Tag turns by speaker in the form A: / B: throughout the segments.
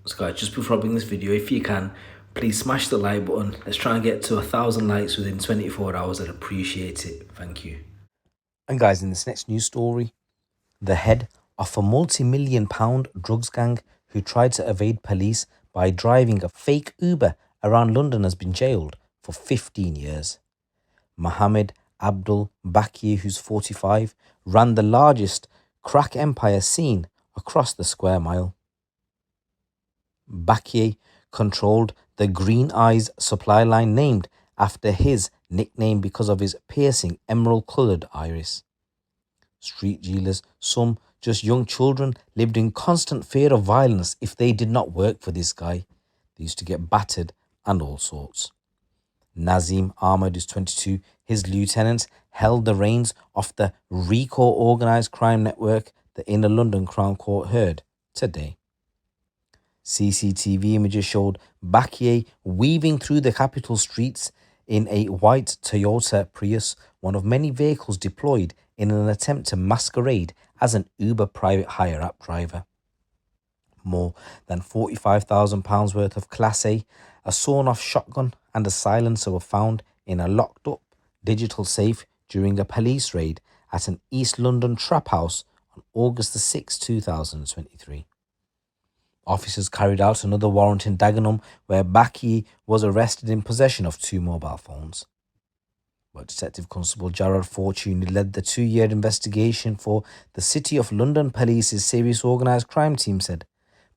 A: So guys, just before I bring this video, if you can, please smash the like button. Let's try and get to 1,000 likes within 24 hours. I'd appreciate it. Thank you.
B: And guys, in this next news story, the head of a multi-million-pound drugs gang who tried to evade police by driving a fake Uber around London has been jailed for 15 years. Mohammed Abdul Baki, who's 45, ran the largest crack empire seen across the square mile. Baki controlled the GreenEyes supply line, named after his nickname because of his piercing emerald-coloured iris. Street dealers, some just young children, lived in constant fear of violence if they did not work for this guy. They used to get battered and all sorts. Nazim Ahmed is 22. His lieutenant held the reins of the RICO organised crime network, the Inner London Crown Court heard today. CCTV images showed Bakier weaving through the capital streets in a white Toyota Prius, one of many vehicles deployed in an attempt to masquerade as an Uber private hire app driver. More than £45,000 worth of Class A, a sawn-off shotgun and a silencer were found in a locked-up digital safe during a police raid at an East London trap house on August 6, 2023. Officers carried out another warrant in Dagenham, where Baki was arrested in possession of 2 mobile phones. But Detective Constable Jarrod Fortune led the 2-year investigation for the City of London Police's Serious Organised Crime Team said,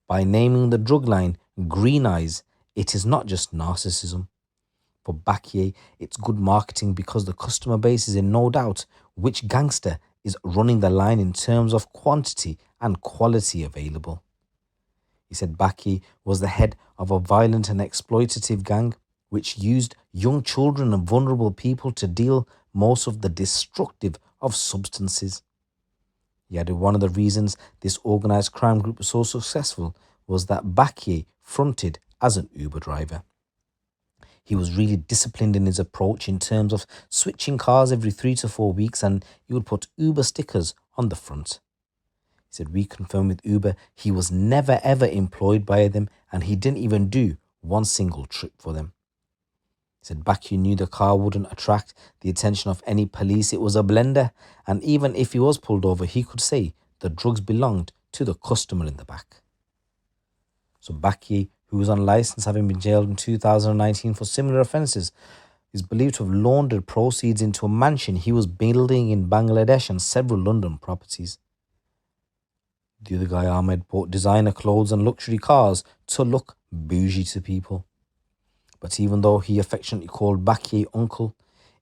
B: by naming the drug line GreenEyes, it is not just narcissism. For Bakier, it's good marketing because the customer base is in no doubt which gangster is running the line in terms of quantity and quality available. He said Baki was the head of a violent and exploitative gang which used young children and vulnerable people to deal most of the destructive of substances. He added one of the reasons this organised crime group was so successful was that Baki fronted as an Uber driver. He was really disciplined in his approach in terms of switching cars every 3 to 4 weeks, and he would put Uber stickers on the front. He said, we confirmed with Uber he was never ever employed by them and he didn't even do one single trip for them. He said Baki knew the car wouldn't attract the attention of any police. It was a blender, and even if he was pulled over, he could say the drugs belonged to the customer in the back. So Baki, who was on licence having been jailed in 2019 for similar offences, is believed to have laundered proceeds into a mansion he was building in Bangladesh and several London properties. The other guy, Ahmed, bought designer clothes and luxury cars to look bougie to people. But even though he affectionately called Baki uncle,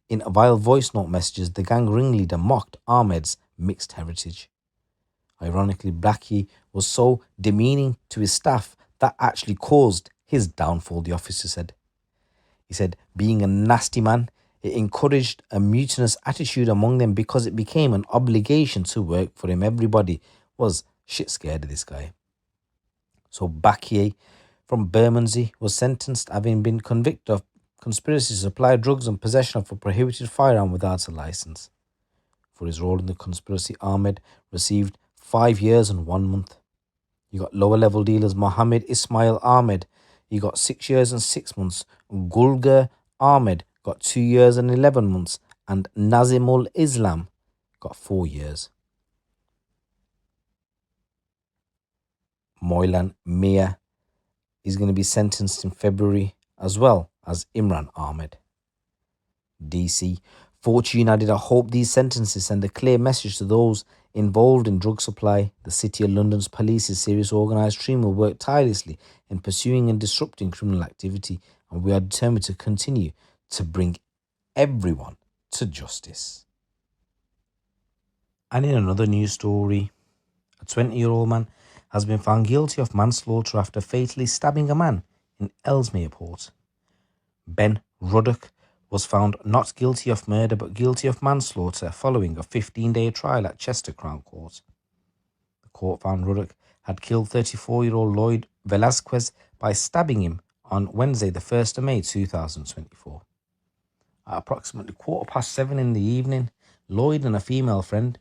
B: in vile voice note messages, the gang ringleader mocked Ahmed's mixed heritage. Ironically, Baki was so demeaning to his staff that actually caused his downfall, the officer said. He said, being a nasty man, it encouraged a mutinous attitude among them because it became an obligation to work for him. Everybody was shit scared of this guy. So Bakier from Bermondsey was sentenced, having been convicted of conspiracy to supply drugs and possession of a prohibited firearm without a license. For his role in the conspiracy, Ahmed received 5 years and 1 month. You got lower level dealers Mohammed Ismail Ahmed, he got 6 years and 6 months. Gulger Ahmed got 2 years and 11 months, and Nazimul Islam got 4 years. Moilan Mia is going to be sentenced in February, as well as Imran Ahmed. DC Fortune added, I hope these sentences send a clear message to those involved in drug supply. The City of London's police's serious organised team will work tirelessly in pursuing and disrupting criminal activity, and we are determined to continue to bring everyone to justice. And in another news story, a 20-year-old man has been found guilty of manslaughter after fatally stabbing a man in Ellesmere Port. Ben Ruddock was found not guilty of murder but guilty of manslaughter following a 15-day trial at Chester Crown Court. The court found Ruddock had killed 34-year-old Lloyd Velasquez by stabbing him on Wednesday, the 1st of May 2024. At approximately 7:15 in the evening, Lloyd and a female friend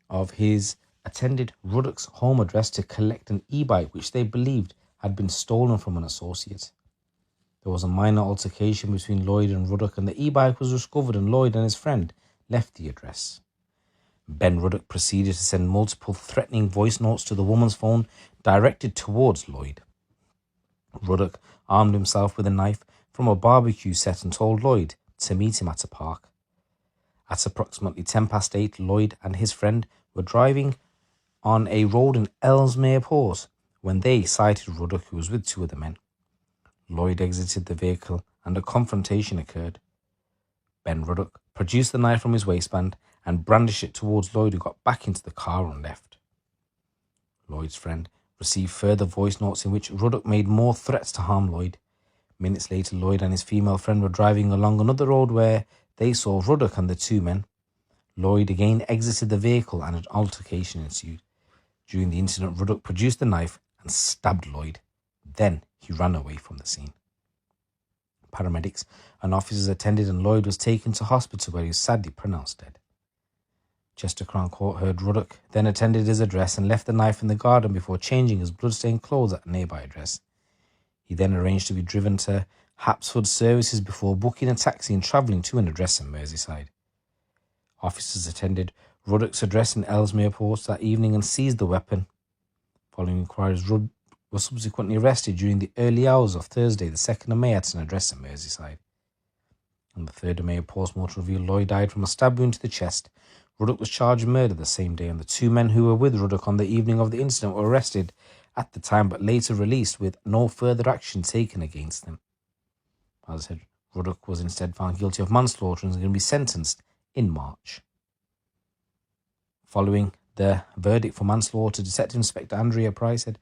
B: of his attended Ruddock's home address to collect an e-bike which they believed had been stolen from an associate. There was a minor altercation between Lloyd and Ruddock, and the e-bike was discovered, and Lloyd and his friend left the address. Ben Ruddock proceeded to send multiple threatening voice notes to the woman's phone directed towards Lloyd. Ruddock armed himself with a knife from a barbecue set and told Lloyd to meet him at a park. At approximately 8:10, Lloyd and his friend were driving on a road in Ellesmere Port when they sighted Ruddock, who was with two other men. Lloyd exited the vehicle and a confrontation occurred. Ben Ruddock produced the knife from his waistband and brandished it towards Lloyd, who got back into the car and left. Lloyd's friend received further voice notes in which Ruddock made more threats to harm Lloyd. Minutes later, Lloyd and his female friend were driving along another road where they saw Ruddock and the two men. Lloyd again exited the vehicle and an altercation ensued. During the incident, Ruddock produced the knife and stabbed Lloyd. Then he ran away from the scene. Paramedics and officers attended and Lloyd was taken to hospital where he was sadly pronounced dead. Chester Crown Court heard Ruddock then attended his address and left the knife in the garden before changing his bloodstained clothes at a nearby address. He then arranged to be driven to Hapsford Services before booking a taxi and travelling to an address in Merseyside. Officers attended Ruddock's address in Ellesmere Port that evening and seized the weapon. Following inquiries, Ruddock was subsequently arrested during the early hours of Thursday, the 2nd of May, at an address in Merseyside. On the 3rd of May, a post-mortem revealed Lloyd died from a stab wound to the chest. Ruddock was charged with murder the same day, and the two men who were with Ruddock on the evening of the incident were arrested at the time but later released with no further action taken against them. As I said, Ruddock was instead found guilty of manslaughter and is going to be sentenced in March. Following the verdict for manslaughter, Detective Inspector Andrea Price said,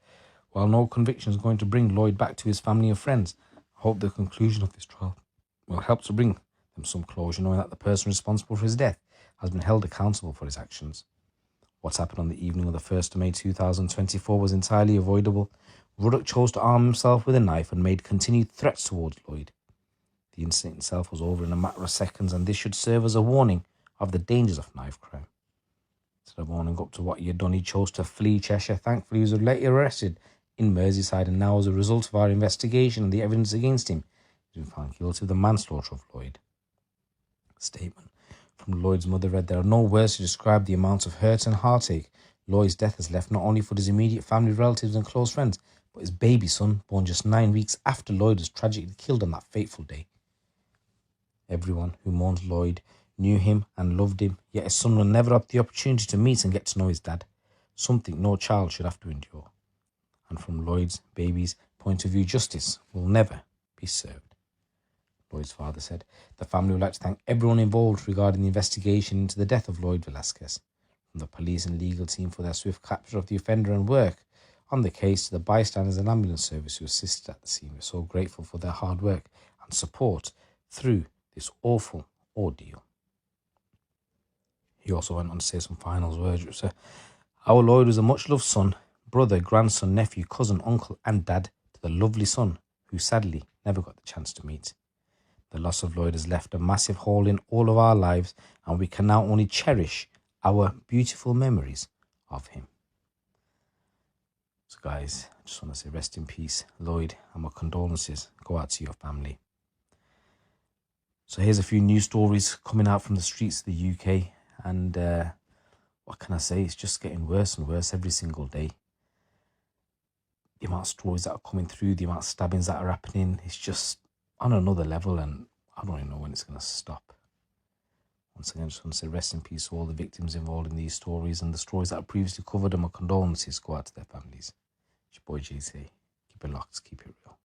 B: "While no conviction is going to bring Lloyd back to his family and friends, I hope the conclusion of this trial will help to bring them some closure, knowing that the person responsible for his death has been held accountable for his actions. What happened on the evening of the 1st of May 2024 was entirely avoidable. Ruddock chose to arm himself with a knife and made continued threats towards Lloyd. The incident itself was over in a matter of seconds, and this should serve as a warning of the dangers of knife crime. Instead of owning up to what he had done, he chose to flee Cheshire. Thankfully, he was later arrested in Merseyside, and now, as a result of our investigation and the evidence against him, he's been found guilty of the manslaughter of Lloyd." A statement from Lloyd's mother read, "There are no words to describe the amount of hurt and heartache Lloyd's death has left, not only for his immediate family, relatives and close friends, but his baby son, born just 9 weeks after Lloyd was tragically killed on that fateful day. Everyone who mourned Lloyd knew him and loved him, yet his son will never have the opportunity to meet and get to know his dad, something no child should have to endure. And from Lloyd's baby's point of view, justice will never be served." Lloyd's father said, "The family would like to thank everyone involved regarding the investigation into the death of Lloyd Velasquez, from the police and legal team for their swift capture of the offender and work on the case, to the bystanders and ambulance service who assisted at the scene. We're so grateful for their hard work and support through this awful ordeal." He also went on to say some final words, which were, "Our Lloyd was a much-loved son, brother, grandson, nephew, cousin, uncle and dad to the lovely son who sadly never got the chance to meet. The loss of Lloyd has left a massive hole in all of our lives, and we can now only cherish our beautiful memories of him." So guys, I just want to say rest in peace, Lloyd, and my condolences go out to your family. So here's a few news stories coming out from the streets of the UK, and what can I say? It's just getting worse and worse every single day. The amount of stories that are coming through, the amount of stabbings that are happening, it's just on another level, and I don't even know when it's going to stop. Once again, I just want to say rest in peace to all the victims involved in these stories, and the stories that I previously covered, and my condolences go out to their families. It's your boy JC. Keep it locked, keep it real.